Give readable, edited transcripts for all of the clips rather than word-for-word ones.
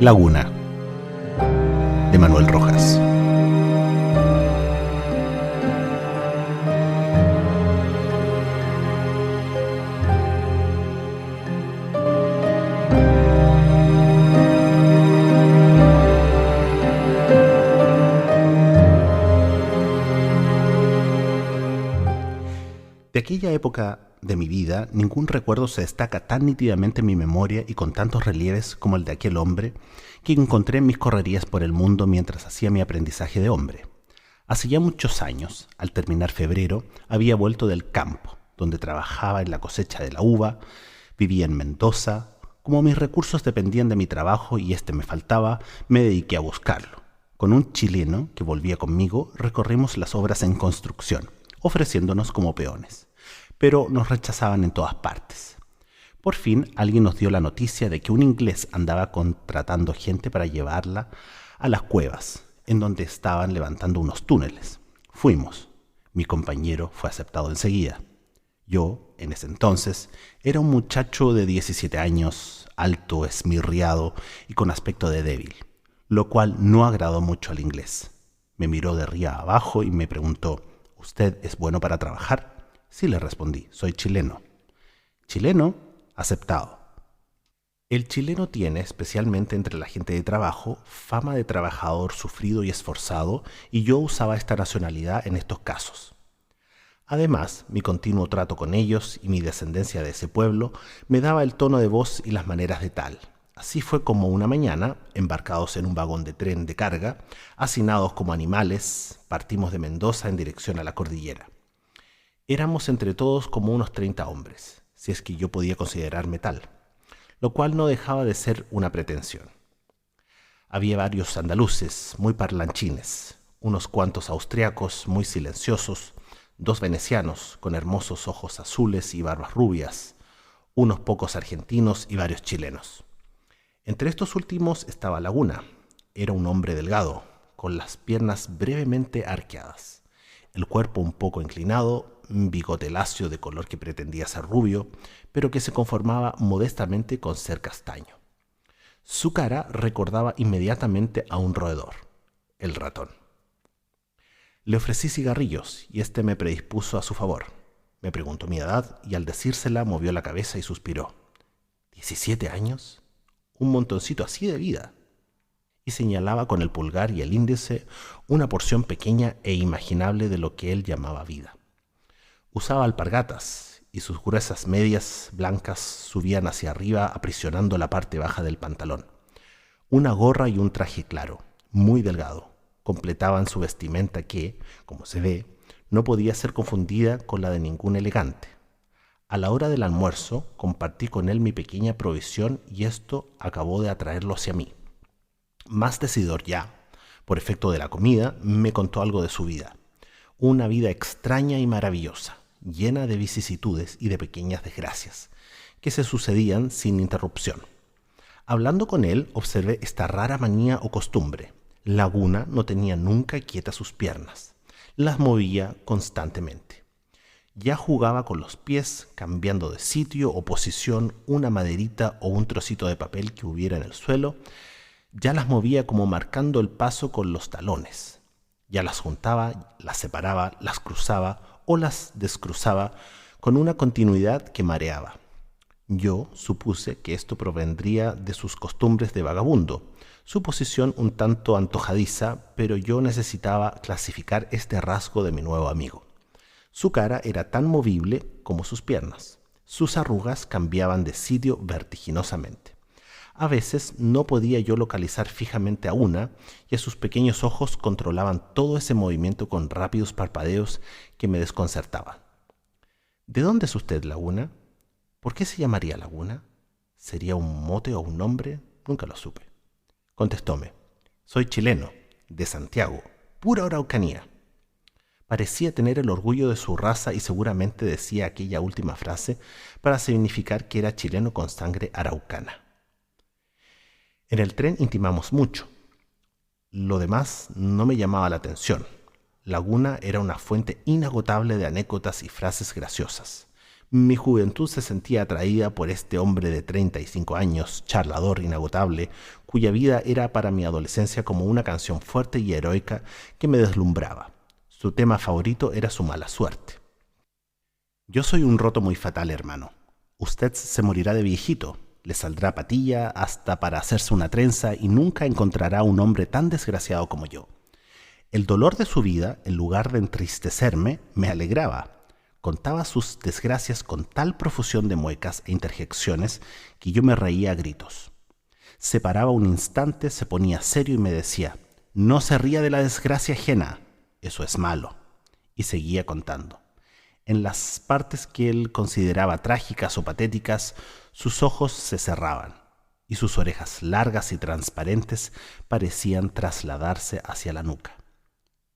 Laguna, de Manuel Rojas. De aquella época de mi vida, ningún recuerdo se destaca tan nítidamente en mi memoria y con tantos relieves como el de aquel hombre que encontré en mis correrías por el mundo mientras hacía mi aprendizaje de hombre. Hace ya muchos años, al terminar febrero, había vuelto del campo, donde trabajaba en la cosecha de la uva, vivía en Mendoza. Como mis recursos dependían de mi trabajo y este me faltaba, me dediqué a buscarlo. Con un chileno que volvía conmigo, recorrimos las obras en construcción, ofreciéndonos como peones, pero nos rechazaban en todas partes. Por fin alguien nos dio la noticia de que un inglés andaba contratando gente para llevarla a las cuevas, en donde estaban levantando unos túneles. Fuimos. Mi compañero fue aceptado enseguida. Yo, en ese entonces, era un muchacho de 17 años, alto, esmirriado y con aspecto de débil, lo cual no agradó mucho al inglés. Me miró de arriba a abajo y me preguntó: ¿Usted es bueno para trabajar? Sí, le respondí, soy chileno. ¿Chileno? Aceptado. El chileno tiene, especialmente entre la gente de trabajo, fama de trabajador sufrido y esforzado, y yo usaba esta nacionalidad en estos casos. Además, mi continuo trato con ellos y mi descendencia de ese pueblo me daba el tono de voz y las maneras de tal. Así fue como una mañana, embarcados en un vagón de tren de carga, hacinados como animales, partimos de Mendoza en dirección a la cordillera. Éramos entre todos como unos 30 hombres, si es que yo podía considerarme tal, lo cual no dejaba de ser una pretensión. Había varios andaluces muy parlanchines, unos cuantos austriacos muy silenciosos, 2 venecianos con hermosos ojos azules y barbas rubias, unos pocos argentinos y varios chilenos. Entre estos últimos estaba Laguna. Era un hombre delgado, con las piernas brevemente arqueadas, el cuerpo un poco inclinado, un bigote lacio de color que pretendía ser rubio, pero que se conformaba modestamente con ser castaño. Su cara recordaba inmediatamente a un roedor, el ratón. Le ofrecí cigarrillos y este me predispuso a su favor. Me preguntó mi edad y al decírsela movió la cabeza y suspiró. ¿17 años? Un montoncito así de vida. Y señalaba con el pulgar y el índice una porción pequeña e imaginable de lo que él llamaba vida. Usaba alpargatas y sus gruesas medias blancas subían hacia arriba aprisionando la parte baja del pantalón. Una gorra y un traje claro, muy delgado, completaban su vestimenta que, como se ve, no podía ser confundida con la de ningún elegante. A la hora del almuerzo compartí con él mi pequeña provisión y esto acabó de atraerlo hacia mí. Más decidor ya, por efecto de la comida, me contó algo de su vida. Una vida extraña y maravillosa, llena de vicisitudes y de pequeñas desgracias, que se sucedían sin interrupción. Hablando con él, observé esta rara manía o costumbre. Laguna no tenía nunca quietas sus piernas, las movía constantemente. Ya jugaba con los pies, cambiando de sitio o posición una maderita o un trocito de papel que hubiera en el suelo. Ya las movía como marcando el paso con los talones. Ya las juntaba, las separaba, las cruzaba o las descruzaba con una continuidad que mareaba. Yo supuse que esto provendría de sus costumbres de vagabundo, su posición un tanto antojadiza, pero yo necesitaba clasificar este rasgo de mi nuevo amigo. Su cara era tan movible como sus piernas. Sus arrugas cambiaban de sitio vertiginosamente. A veces no podía yo localizar fijamente a una y a sus pequeños ojos controlaban todo ese movimiento con rápidos parpadeos que me desconcertaban. ¿De dónde es usted, Laguna? ¿Por qué se llamaría Laguna? ¿Sería un mote o un nombre? Nunca lo supe. Contestóme: soy chileno, de Santiago, pura Araucanía. Parecía tener el orgullo de su raza y seguramente decía aquella última frase para significar que era chileno con sangre araucana. En el tren intimamos mucho. Lo demás no me llamaba la atención. Laguna era una fuente inagotable de anécdotas y frases graciosas. Mi juventud se sentía atraída por este hombre de 35 años, charlador inagotable, cuya vida era para mi adolescencia como una canción fuerte y heroica que me deslumbraba. Su tema favorito era su mala suerte. Yo soy un roto muy fatal, hermano. Usted se morirá de viejito, le saldrá patilla hasta para hacerse una trenza y nunca encontrará un hombre tan desgraciado como yo. El dolor de su vida, en lugar de entristecerme, me alegraba. Contaba sus desgracias con tal profusión de muecas e interjecciones que yo me reía a gritos. Se paraba un instante, se ponía serio y me decía: «No se ría de la desgracia ajena, eso es malo». Y seguía contando. En las partes que él consideraba trágicas o patéticas, sus ojos se cerraban y sus orejas largas y transparentes parecían trasladarse hacia la nuca.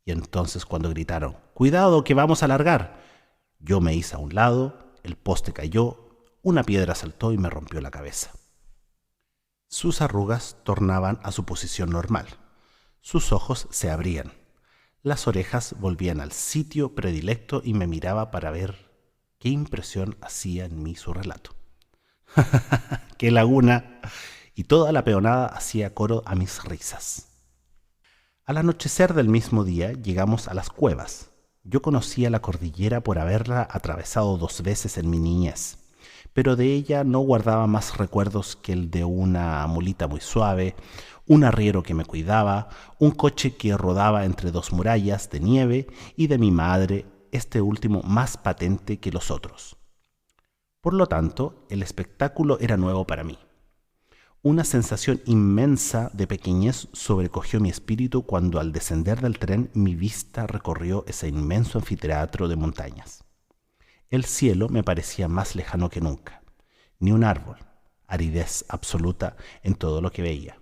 Y entonces cuando gritaron: «¡Cuidado, que vamos a largar!», yo me hice a un lado, el poste cayó, una piedra saltó y me rompió la cabeza. Sus arrugas tornaban a su posición normal. Sus ojos se abrían. Las orejas volvían al sitio predilecto y me miraba para ver qué impresión hacía en mí su relato. ¡Qué laguna! Y toda la peonada hacía coro a mis risas. Al anochecer del mismo día llegamos a las cuevas. Yo conocía la cordillera por haberla atravesado 2 veces en mi niñez, pero de ella no guardaba más recuerdos que el de una mulita muy suave, un arriero que me cuidaba, un coche que rodaba entre 2 murallas de nieve y de mi madre, este último más patente que los otros. Por lo tanto, el espectáculo era nuevo para mí. Una sensación inmensa de pequeñez sobrecogió mi espíritu cuando al descender del tren mi vista recorrió ese inmenso anfiteatro de montañas. El cielo me parecía más lejano que nunca. Ni un árbol, aridez absoluta en todo lo que veía.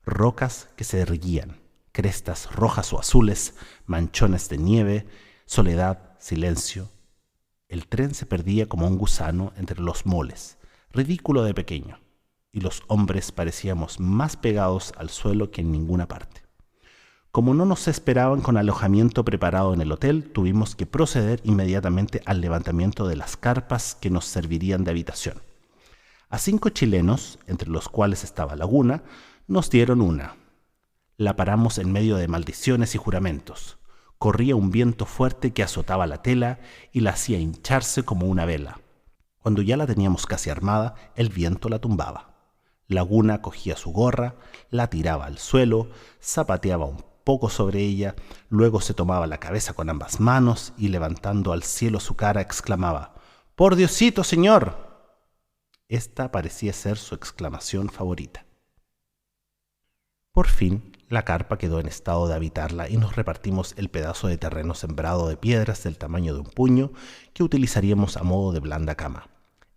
Rocas que se erguían, crestas rojas o azules, manchones de nieve, soledad, silencio. El tren se perdía como un gusano entre los moles, ridículo de pequeño, y los hombres parecíamos más pegados al suelo que en ninguna parte. Como no nos esperaban con alojamiento preparado en el hotel, tuvimos que proceder inmediatamente al levantamiento de las carpas que nos servirían de habitación. A 5 chilenos, entre los cuales estaba Laguna, nos dieron una. La paramos en medio de maldiciones y juramentos. Corría un viento fuerte que azotaba la tela y la hacía hincharse como una vela. Cuando ya la teníamos casi armada, el viento la tumbaba. Laguna cogía su gorra, la tiraba al suelo, zapateaba un poco sobre ella, luego se tomaba la cabeza con ambas manos y levantando al cielo su cara exclamaba: «¡Por Diosito, señor!». Esta parecía ser su exclamación favorita. Por fin, la carpa quedó en estado de habitarla y nos repartimos el pedazo de terreno sembrado de piedras del tamaño de un puño que utilizaríamos a modo de blanda cama.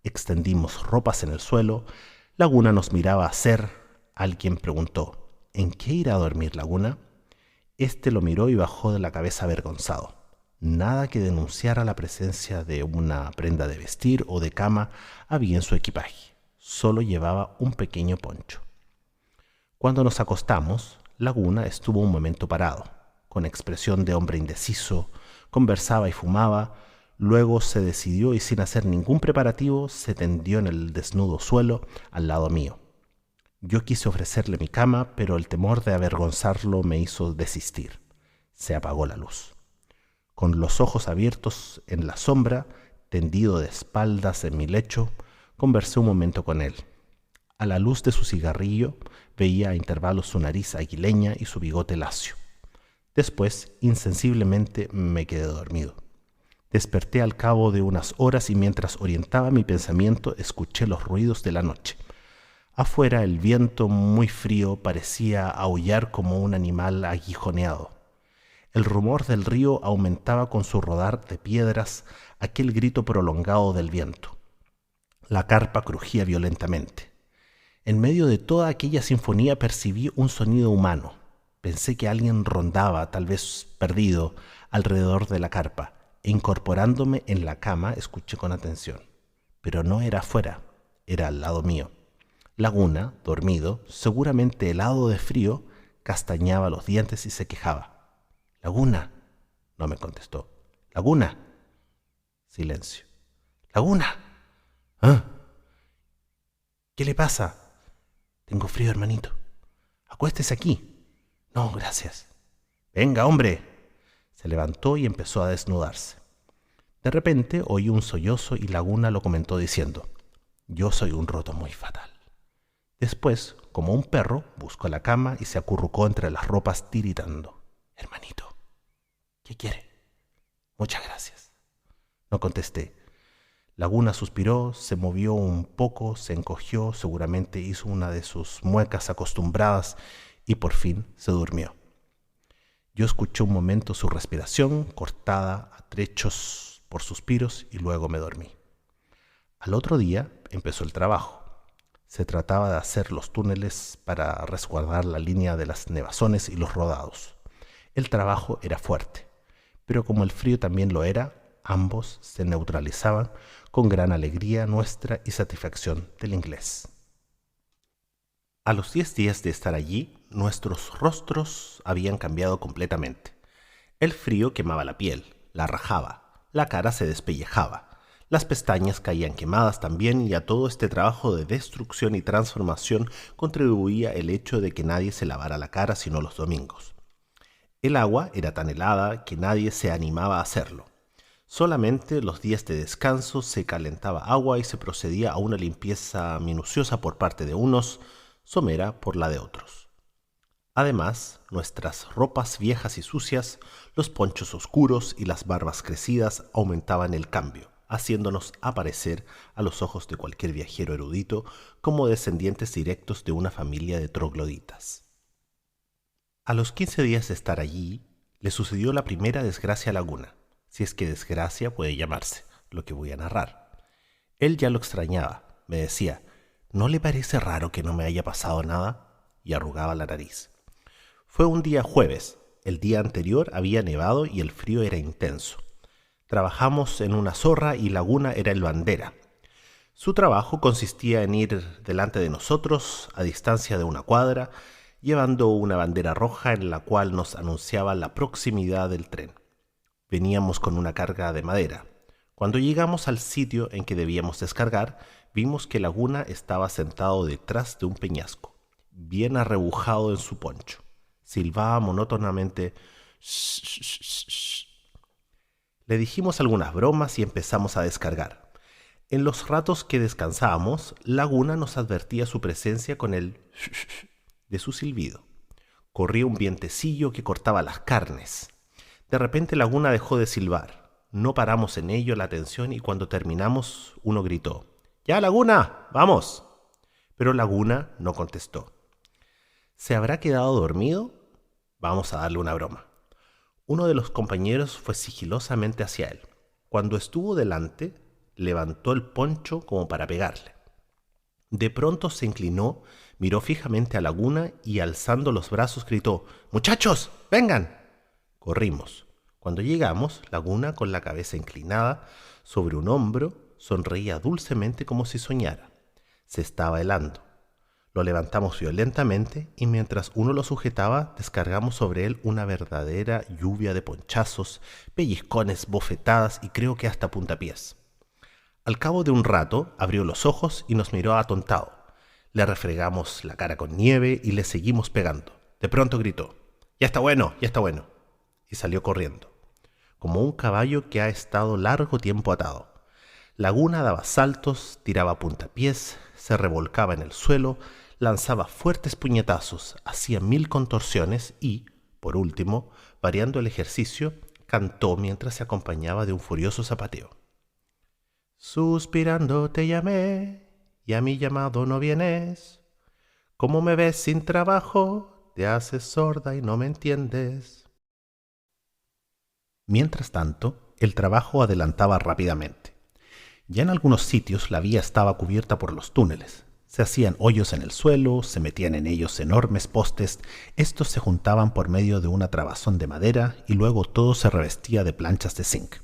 Extendimos ropas en el suelo. Laguna nos miraba hacer. Alguien preguntó: «¿En qué irá a dormir, Laguna?». Este lo miró y bajó de la cabeza avergonzado. Nada que denunciara la presencia de una prenda de vestir o de cama había en su equipaje. Solo llevaba un pequeño poncho. Cuando nos acostamos, Laguna estuvo un momento parado, con expresión de hombre indeciso, conversaba y fumaba, luego se decidió y sin hacer ningún preparativo se tendió en el desnudo suelo al lado mío. Yo quise ofrecerle mi cama, pero el temor de avergonzarlo me hizo desistir. Se apagó la luz. Con los ojos abiertos en la sombra, tendido de espaldas en mi lecho, conversé un momento con él. A la luz de su cigarrillo veía a intervalos su nariz aguileña y su bigote lacio. Después, insensiblemente, me quedé dormido. Desperté al cabo de unas horas y mientras orientaba mi pensamiento escuché los ruidos de la noche. Afuera el viento muy frío parecía aullar como un animal aguijoneado. El rumor del río aumentaba con su rodar de piedras, aquel grito prolongado del viento. La carpa crujía violentamente. En medio de toda aquella sinfonía percibí un sonido humano. Pensé que alguien rondaba, tal vez perdido, alrededor de la carpa, e incorporándome en la cama escuché con atención. Pero no era afuera, era al lado mío. Laguna, dormido, seguramente helado de frío, castañaba los dientes y se quejaba. «Laguna», no me contestó. «Laguna». Silencio. ¡Laguna! ¿Ah? ¿Qué le pasa? Tengo frío, hermanito. Acuéstese aquí. No, gracias. Venga, hombre. Se levantó y empezó a desnudarse. De repente oí un sollozo y Laguna lo comentó diciendo: yo soy un roto muy fatal. Después, como un perro, buscó la cama y se acurrucó entre las ropas tiritando. Hermanito, ¿qué quiere? Muchas gracias. No contesté. Laguna suspiró, se movió un poco, se encogió, seguramente hizo una de sus muecas acostumbradas y por fin se durmió. Yo escuché un momento su respiración, cortada a trechos por suspiros, y luego me dormí. Al otro día empezó el trabajo. Se trataba de hacer los túneles para resguardar la línea de las nevazones y los rodados. El trabajo era fuerte, pero como el frío también lo era, ambos se neutralizaban con gran alegría nuestra y satisfacción del inglés. A los 10 días de estar allí, nuestros rostros habían cambiado completamente. El frío quemaba la piel, la rajaba, la cara se despellejaba, las pestañas caían quemadas también, y a todo este trabajo de destrucción y transformación contribuía el hecho de que nadie se lavara la cara sino los domingos. El agua era tan helada que nadie se animaba a hacerlo. Solamente los días de descanso se calentaba agua y se procedía a una limpieza minuciosa por parte de unos, somera por la de otros. Además, nuestras ropas viejas y sucias, los ponchos oscuros y las barbas crecidas aumentaban el cambio, haciéndonos aparecer a los ojos de cualquier viajero erudito como descendientes directos de una familia de trogloditas. A los 15 días de estar allí, le sucedió la primera desgracia a Laguna, si es que desgracia puede llamarse, lo que voy a narrar. Él ya lo extrañaba, me decía: ¿no le parece raro que no me haya pasado nada? Y arrugaba la nariz. Fue un día jueves, el día anterior había nevado y el frío era intenso. Trabajamos en una zorra y Laguna era el bandera. Su trabajo consistía en ir delante de nosotros, a distancia de una cuadra, llevando una bandera roja en la cual nos anunciaba la proximidad del tren. Veníamos con una carga de madera. Cuando llegamos al sitio en que debíamos descargar, vimos que Laguna estaba sentado detrás de un peñasco, bien arrebujado en su poncho. Silbaba monótonamente: "Shh, shh, shh, shh". Le dijimos algunas bromas y empezamos a descargar. En los ratos que descansábamos, Laguna nos advertía su presencia con el shh, shh, shh de su silbido. Corría un vientecillo que cortaba las carnes. De repente Laguna dejó de silbar. No paramos en ello la atención y cuando terminamos uno gritó: ¡Ya, Laguna! ¡Vamos! Pero Laguna no contestó. ¿Se habrá quedado dormido? Vamos a darle una broma. Uno de los compañeros fue sigilosamente hacia él. Cuando estuvo delante, levantó el poncho como para pegarle. De pronto se inclinó, miró fijamente a Laguna y alzando los brazos gritó: ¡Muchachos, vengan! Corrimos. Cuando llegamos, Laguna, con la cabeza inclinada sobre un hombro, sonreía dulcemente como si soñara. Se estaba helando. Lo levantamos violentamente y mientras uno lo sujetaba, descargamos sobre él una verdadera lluvia de ponchazos, pellizcones, bofetadas y creo que hasta puntapiés. Al cabo de un rato, abrió los ojos y nos miró atontado. Le refregamos la cara con nieve y le seguimos pegando. De pronto gritó: ¡Ya está bueno, ya está bueno! Y salió corriendo, como un caballo que ha estado largo tiempo atado. Laguna daba saltos, tiraba puntapiés, se revolcaba en el suelo, lanzaba fuertes puñetazos, hacía 1000 contorsiones y, por último, variando el ejercicio, cantó mientras se acompañaba de un furioso zapateo. Suspirando te llamé, y a mi llamado no vienes. Como me ves sin trabajo, te haces sorda y no me entiendes. Mientras tanto, el trabajo adelantaba rápidamente. Ya en algunos sitios la vía estaba cubierta por los túneles. Se hacían hoyos en el suelo, se metían en ellos enormes postes, estos se juntaban por medio de una trabazón de madera y luego todo se revestía de planchas de zinc.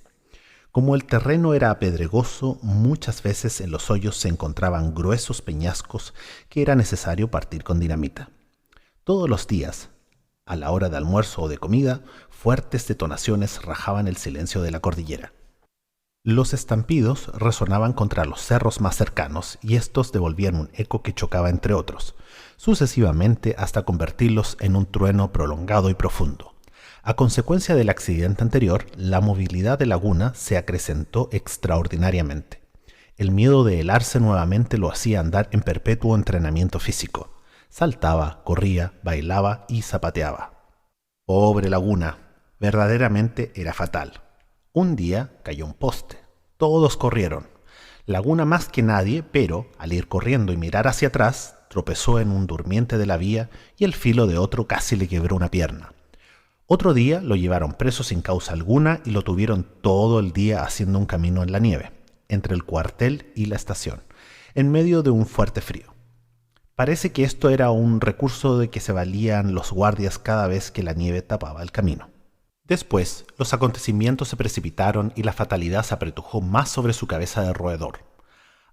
Como el terreno era pedregoso, muchas veces en los hoyos se encontraban gruesos peñascos que era necesario partir con dinamita. Todos los días, a la hora de almuerzo o de comida, fuertes detonaciones rajaban el silencio de la cordillera. Los estampidos resonaban contra los cerros más cercanos y estos devolvían un eco que chocaba entre otros, sucesivamente hasta convertirlos en un trueno prolongado y profundo. A consecuencia del accidente anterior, la movilidad de Laguna se acrecentó extraordinariamente. El miedo de helarse nuevamente lo hacía andar en perpetuo entrenamiento físico. Saltaba, corría, bailaba y zapateaba. Pobre Laguna, verdaderamente era fatal. Un día cayó un poste. Todos corrieron. Laguna más que nadie, pero, al ir corriendo y mirar hacia atrás, tropezó en un durmiente de la vía y el filo de otro casi le quebró una pierna. Otro día lo llevaron preso sin causa alguna y lo tuvieron todo el día haciendo un camino en la nieve, entre el cuartel y la estación, en medio de un fuerte frío. Parece que esto era un recurso de que se valían los guardias cada vez que la nieve tapaba el camino. Después, los acontecimientos se precipitaron y la fatalidad se apretujó más sobre su cabeza de roedor.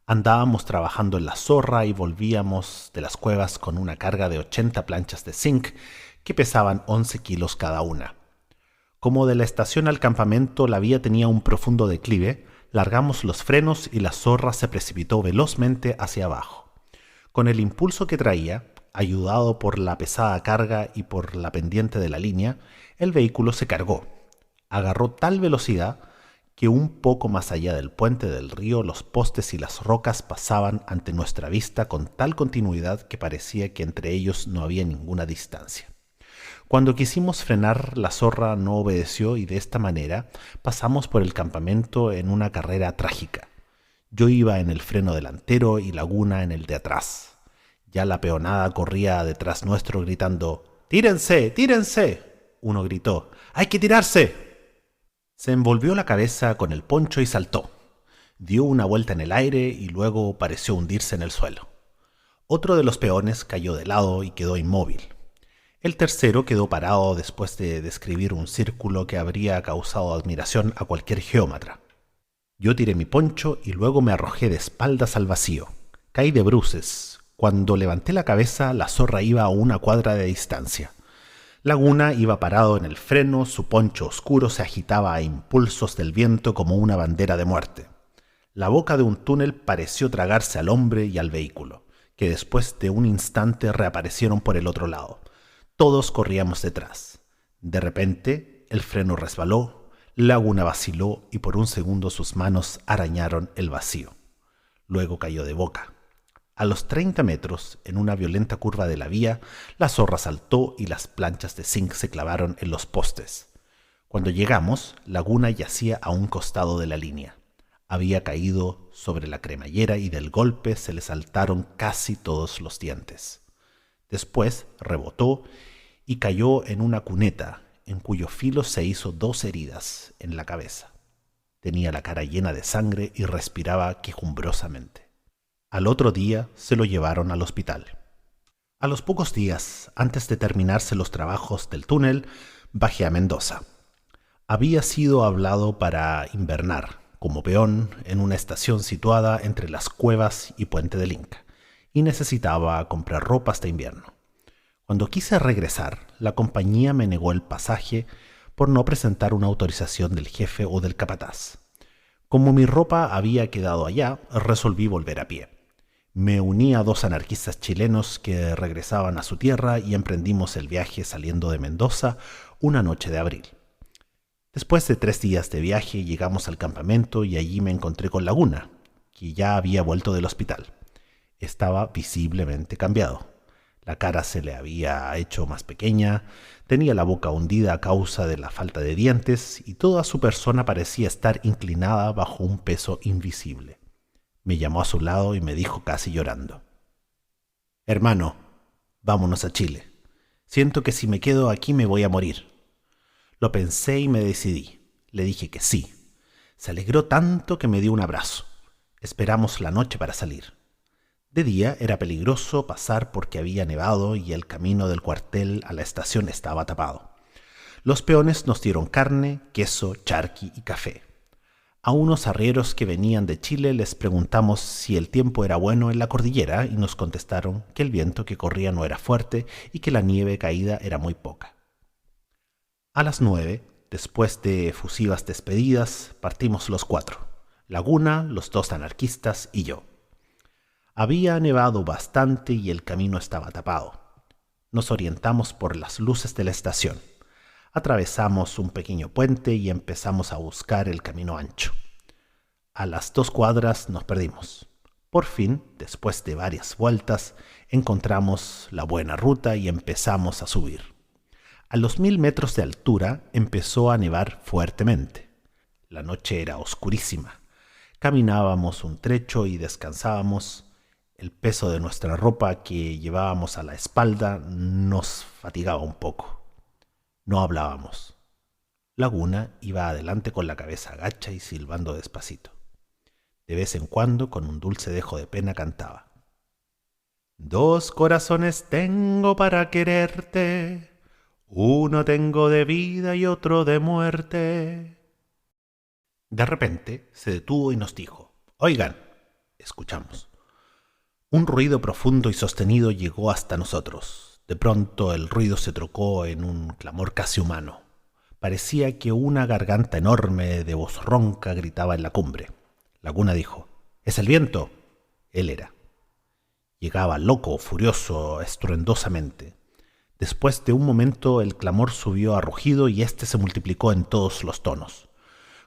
Andábamos trabajando en la zorra y volvíamos de las cuevas con una carga de 80 planchas de zinc que pesaban 11 kilos cada una. Como de la estación al campamento la vía tenía un profundo declive, largamos los frenos y la zorra se precipitó velozmente hacia abajo. Con el impulso que traía, ayudado por la pesada carga y por la pendiente de la línea, el vehículo se cargó. Agarró tal velocidad que un poco más allá del puente del río los postes y las rocas pasaban ante nuestra vista con tal continuidad que parecía que entre ellos no había ninguna distancia. Cuando quisimos frenar, la zorra no obedeció y de esta manera pasamos por el campamento en una carrera trágica. Yo iba en el freno delantero y Laguna en el de atrás. Ya la peonada corría detrás nuestro gritando «¡Tírense! ¡Tírense!». Uno gritó «¡Hay que tirarse!». Se envolvió la cabeza con el poncho y saltó. Dio una vuelta en el aire y luego pareció hundirse en el suelo. Otro de los peones cayó de lado y quedó inmóvil. El tercero quedó parado después de describir un círculo que habría causado admiración a cualquier geómatra. Yo tiré mi poncho y luego me arrojé de espaldas al vacío. Caí de bruces. Cuando levanté la cabeza, la zorra iba a una cuadra de distancia. Laguna iba parado en el freno, su poncho oscuro se agitaba a impulsos del viento como una bandera de muerte. La boca de un túnel pareció tragarse al hombre y al vehículo, que después de un instante reaparecieron por el otro lado. Todos corríamos detrás. De repente, el freno resbaló, Laguna vaciló y por un segundo sus manos arañaron el vacío. Luego cayó de boca. A los 30 metros, en una violenta curva de la vía, la zorra saltó y las planchas de zinc se clavaron en los postes. Cuando llegamos, Laguna yacía a un costado de la línea. Había caído sobre la cremallera y del golpe se le saltaron casi todos los dientes. Después rebotó y cayó en una cuneta, en cuyo filo se hizo 2 heridas en la cabeza. Tenía la cara llena de sangre y respiraba quejumbrosamente. Al otro día se lo llevaron al hospital. A los pocos días, antes de terminarse los trabajos del túnel, bajé a Mendoza. Había sido hablado para invernar, como peón, en una estación situada entre las cuevas y Puente del Inca, y necesitaba comprar ropas de invierno. Cuando quise regresar, la compañía me negó el pasaje por no presentar una autorización del jefe o del capataz. Como mi ropa había quedado allá, resolví volver a pie. Me uní a 2 anarquistas chilenos que regresaban a su tierra y emprendimos el viaje saliendo de Mendoza una noche de abril. Después de 3 días de viaje llegamos al campamento y allí me encontré con Laguna, que ya había vuelto del hospital. Estaba visiblemente cambiado. La cara se le había hecho más pequeña, tenía la boca hundida a causa de la falta de dientes y toda su persona parecía estar inclinada bajo un peso invisible. Me llamó a su lado y me dijo casi llorando: «Hermano, vámonos a Chile. Siento que si me quedo aquí me voy a morir». Lo pensé y me decidí. Le dije que sí. Se alegró tanto que me dio un abrazo. Esperamos la noche para salir. De día era peligroso pasar porque había nevado y el camino del cuartel a la estación estaba tapado. Los peones nos dieron carne, queso, charqui y café. A unos arrieros que venían de Chile les preguntamos si el tiempo era bueno en la cordillera y nos contestaron que el viento que corría no era fuerte y que la nieve caída era muy poca. A las 9, después de efusivas despedidas, partimos los 4. Laguna, los dos anarquistas y yo. Había nevado bastante y el camino estaba tapado. Nos orientamos por las luces de la estación. Atravesamos un pequeño puente y empezamos a buscar el camino ancho. A las 2 cuadras nos perdimos. Por fin, después de varias vueltas, encontramos la buena ruta y empezamos a subir. A los 1000 metros de altura empezó a nevar fuertemente. La noche era oscurísima. Caminábamos un trecho y descansábamos. El peso de nuestra ropa que llevábamos a la espalda nos fatigaba un poco. No hablábamos. Laguna iba adelante con la cabeza agacha y silbando despacito. De vez en cuando, con un dulce dejo de pena, cantaba: «2 corazones tengo para quererte, uno tengo de vida y otro de muerte». De repente se detuvo y nos dijo: «Oigan». Escuchamos. Un ruido profundo y sostenido llegó hasta nosotros. De pronto el ruido se trocó en un clamor casi humano. Parecía que una garganta enorme de voz ronca gritaba en la cumbre. Laguna dijo: «¡Es el viento!». Él era. Llegaba loco, furioso, estruendosamente. Después de un momento el clamor subió a rugido y éste se multiplicó en todos los tonos.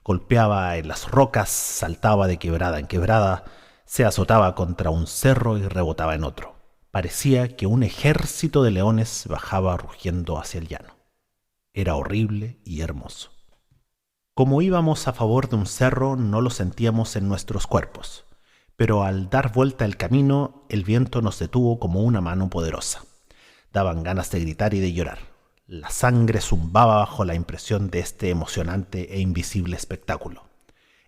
Golpeaba en las rocas, saltaba de quebrada en quebrada, se azotaba contra un cerro y rebotaba en otro. Parecía que un ejército de leones bajaba rugiendo hacia el llano. Era horrible y hermoso. Como íbamos a favor de un cerro, no lo sentíamos en nuestros cuerpos, pero al dar vuelta el camino, el viento nos detuvo como una mano poderosa. Daban ganas de gritar y de llorar. La sangre zumbaba bajo la impresión de este emocionante e invisible espectáculo.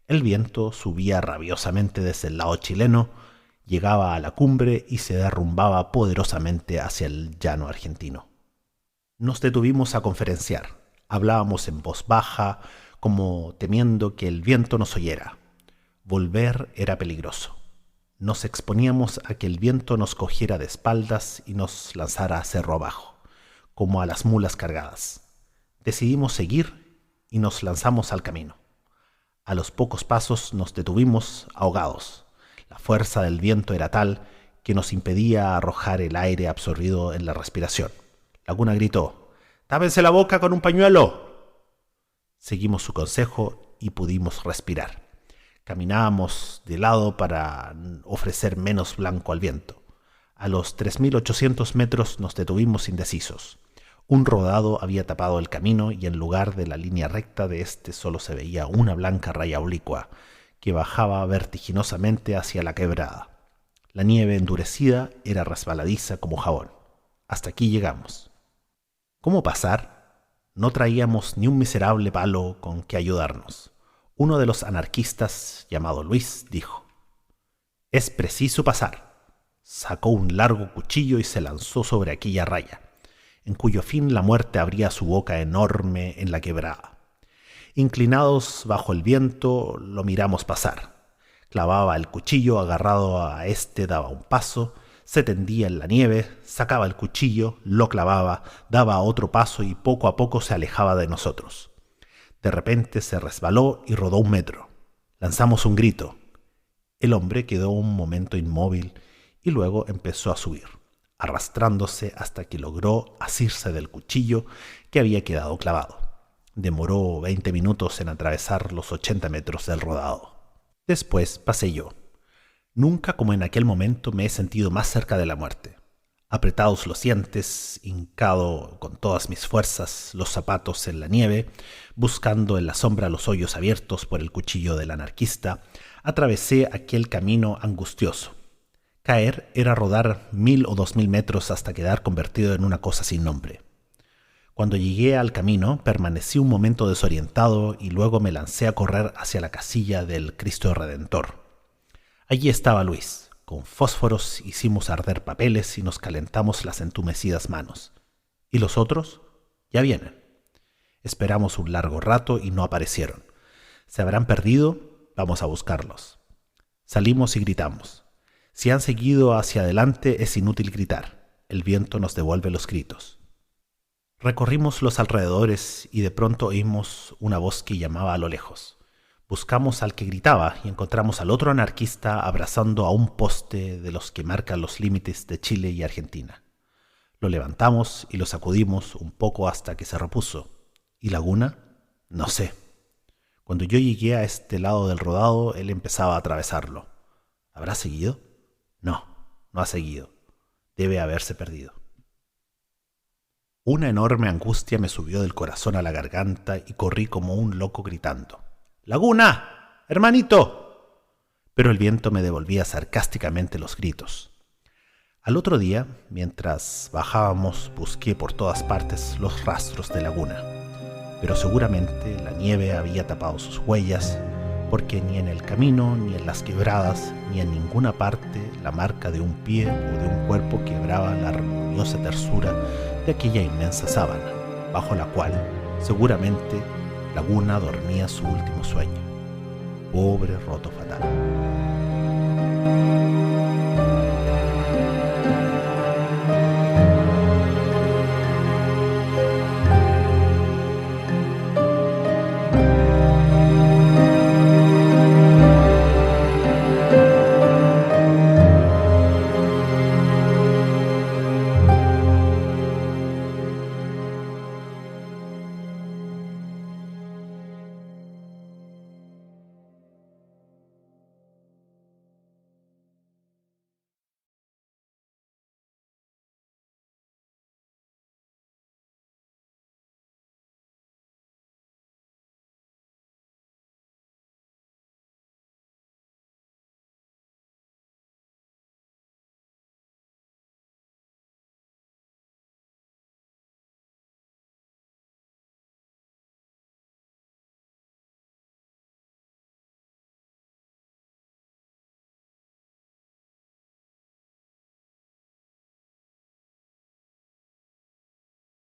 El viento subía rabiosamente desde el lado chileno, llegaba a la cumbre y se derrumbaba poderosamente hacia el llano argentino. Nos detuvimos a conferenciar. Hablábamos en voz baja, como temiendo que el viento nos oyera. Volver era peligroso. Nos exponíamos a que el viento nos cogiera de espaldas y nos lanzara cerro abajo, como a las mulas cargadas. Decidimos seguir y nos lanzamos al camino. A los pocos pasos nos detuvimos ahogados. La fuerza del viento era tal que nos impedía arrojar el aire absorbido en la respiración. Laguna gritó: «¡Tápense la boca con un pañuelo!». Seguimos su consejo y pudimos respirar. Caminábamos de lado para ofrecer menos blanco al viento. A los 3800 metros nos detuvimos indecisos. Un rodado había tapado el camino y en lugar de la línea recta de este solo se veía una blanca raya oblicua que bajaba vertiginosamente hacia la quebrada. La nieve endurecida era resbaladiza como jabón. Hasta aquí llegamos. ¿Cómo pasar? No traíamos ni un miserable palo con que ayudarnos. Uno de los anarquistas, llamado Luis, dijo: «Es preciso pasar». Sacó un largo cuchillo y se lanzó sobre aquella raya, en cuyo fin la muerte abría su boca enorme en la quebrada. Inclinados bajo el viento, lo miramos pasar. Clavaba el cuchillo, agarrado a este daba un paso, se tendía en la nieve, sacaba el cuchillo, lo clavaba, daba otro paso y poco a poco se alejaba de nosotros. De repente se resbaló y rodó 1 metro. Lanzamos un grito. El hombre quedó un momento inmóvil y luego empezó a subir, arrastrándose hasta que logró asirse del cuchillo que había quedado clavado. Demoró 20 minutos en atravesar los 80 metros del rodado. Después pasé yo. Nunca como en aquel momento me he sentido más cerca de la muerte. Apretados los dientes, hincado con todas mis fuerzas, los zapatos en la nieve, buscando en la sombra los hoyos abiertos por el cuchillo del anarquista, atravesé aquel camino angustioso. Caer era rodar 1000 o 2000 metros hasta quedar convertido en una cosa sin nombre. Cuando llegué al camino, permanecí un momento desorientado y luego me lancé a correr hacia la casilla del Cristo Redentor. Allí estaba Luis. Con fósforos hicimos arder papeles y nos calentamos las entumecidas manos. ¿Y los otros? Ya vienen. Esperamos un largo rato y no aparecieron. ¿Se habrán perdido? Vamos a buscarlos. Salimos y gritamos. Si han seguido hacia adelante es inútil gritar. El viento nos devuelve los gritos. Recorrimos los alrededores y de pronto oímos una voz que llamaba a lo lejos. Buscamos al que gritaba y encontramos al otro anarquista abrazando a un poste de los que marcan los límites de Chile y Argentina. Lo levantamos y lo sacudimos un poco hasta que se repuso. ¿Y Laguna? No sé. Cuando yo llegué a este lado del rodado, él empezaba a atravesarlo. ¿Habrá seguido? No, no ha seguido. Debe haberse perdido. Una enorme angustia me subió del corazón a la garganta y corrí como un loco gritando: ¡Laguna! ¡Hermanito! Pero el viento me devolvía sarcásticamente los gritos. Al otro día, mientras bajábamos, busqué por todas partes los rastros de Laguna, pero seguramente la nieve había tapado sus huellas, porque ni en el camino, ni en las quebradas, ni en ninguna parte la marca de un pie o de un cuerpo quebraba la armoniosa tersura de aquella inmensa sábana, bajo la cual, seguramente, Laguna dormía su último sueño. Pobre roto fatal.